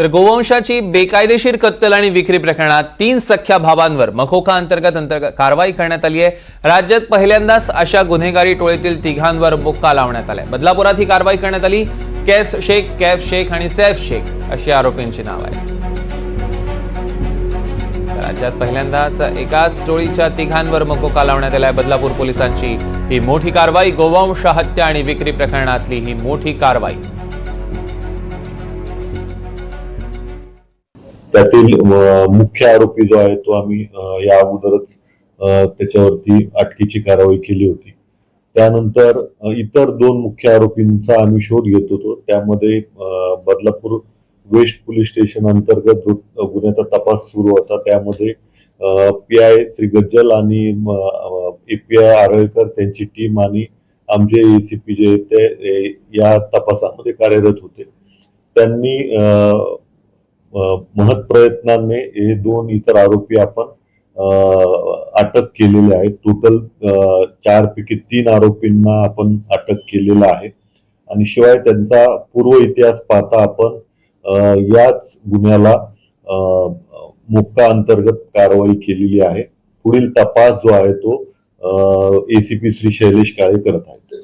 तर गोवंशाची बेकायदेशीर कत्तल आणि विक्री प्रकरणात 3 सख्या भावांवर मकोका अंतर्गत कारवाई करण्यात आली आहे। राज्यात पहिल्यांदाच अशा गुन्हेगारी टोळीतील तिघांवर बुक्का लावण्यात आलाय। बदलापुरात ही कारवाई करण्यात आली। कैस शेख, कैफ शेख आणि सैफ शेख अशी आरोपींची नाव आहेत। राज्यात पहिल्यांदाच एकाच टोळीच्या तिघांवर मकोका लावण्यात आलाय। बदलापूर पोलिसांची ही मोठी कारवाई, गोवंश हत्या आणि विक्री प्रकरणातली ही मोठी कारवाई। त्यातील मुख्य आरोपी जो आहे तो आम्ही या अगोदरच त्याच्यावरती अटकेची कारवाई केली होती। त्यानंतर इतर 2 मुख्य आरोपींचा आम्ही शोध घेत होतो। त्यामध्ये बदलापूर वेस्ट पोलीस स्टेशन अंतर्गत जो गुन्ह्याचा तपास सुरू होता त्यामध्ये पीआय श्री गज्जल आणि एपीआय आरळकर त्यांची टीम आणि आमचे एसीपी जे ते या तपासामध्ये कार्यरत होते। त्यांनी महत् प्रयत्नाने हे 2 इतर आरोपी आपण अटक केलेले आहेत। टोटल 4 पैकी 3 आरोपींना आपण अटक केलेला आहे आणि शिवाय त्यांचा पूर्व इतिहास पाहता आपण याच गुन्ह्याला मोक्का अंतर्गत कारवाई केलेली आहे। पुढील तपास जो आहे तो एसीपी श्री शैलेश काळे करत आहेत।